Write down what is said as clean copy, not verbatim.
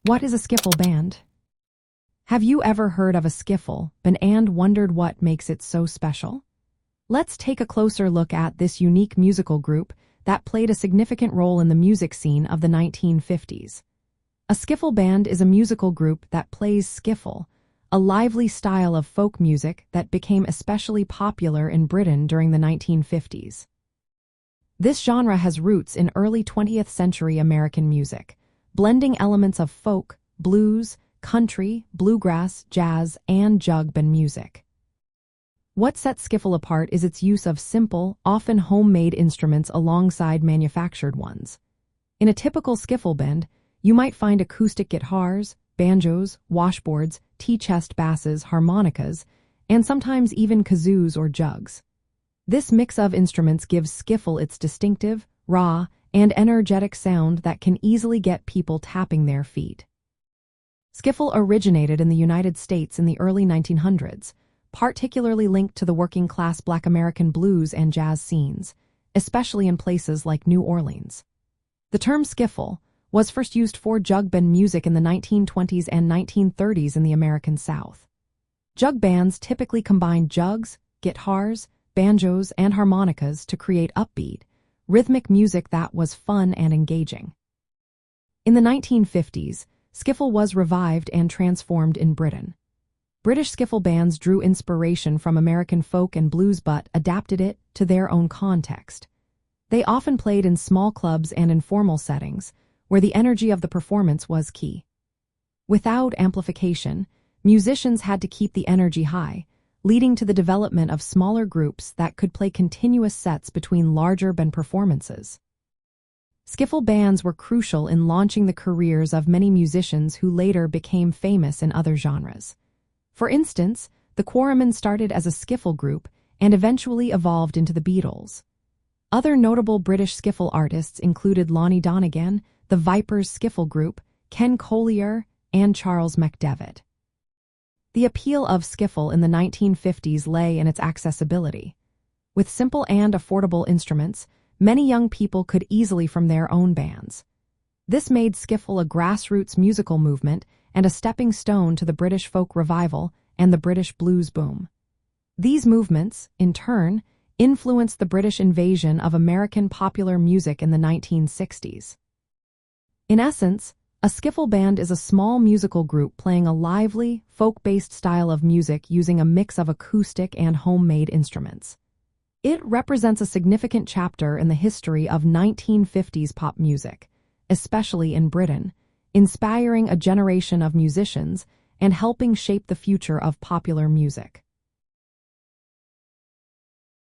What is a skiffle band? Have you ever heard of a skiffle band and wondered what makes it so special? Let's take a closer look at this unique musical group that played a significant role in the music scene of the 1950s. A skiffle band is a musical group that plays skiffle, a lively style of folk music that became especially popular in Britain during the 1950s. This genre has roots in early 20th century American music, blending elements of folk, blues, country, bluegrass, jazz, and jug band music. What sets skiffle apart is its use of simple, often homemade instruments alongside manufactured ones. In a typical skiffle band, you might find acoustic guitars, banjos, washboards, tea-chest basses, harmonicas, and sometimes even kazoos or jugs. This mix of instruments gives skiffle its distinctive, raw, and energetic sound that can easily get people tapping their feet. Skiffle originated in the United States in the early 1900s, particularly linked to the working-class Black American blues and jazz scenes, especially in places like New Orleans. The term skiffle was first used for jug band music in the 1920s and 1930s in the American South. Jug bands typically combined jugs, guitars, banjos, and harmonicas to create upbeat, rhythmic music that was fun and engaging. In the 1950s, skiffle was revived and transformed in Britain. British skiffle bands drew inspiration from American folk and blues but adapted it to their own context. They often played in small clubs and informal settings, where the energy of the performance was key. Without amplification, musicians had to keep the energy high, leading to the development of smaller groups that could play continuous sets between larger band performances. Skiffle bands were crucial in launching the careers of many musicians who later became famous in other genres. For instance, the Quarrymen started as a skiffle group and eventually evolved into the Beatles. Other notable British skiffle artists included Lonnie Donegan, the Vipers skiffle group, Ken Collier, and Charles McDevitt. The appeal of skiffle in the 1950s lay in its accessibility. With simple and affordable instruments, many young people could easily form their own bands. This made skiffle a grassroots musical movement and a stepping stone to the British folk revival and the British blues boom. These movements, in turn, influenced the British invasion of American popular music in the 1960s. In essence, a skiffle band is a small musical group playing a lively, folk-based style of music using a mix of acoustic and homemade instruments. It represents a significant chapter in the history of 1950s pop music, especially in Britain, inspiring a generation of musicians and helping shape the future of popular music.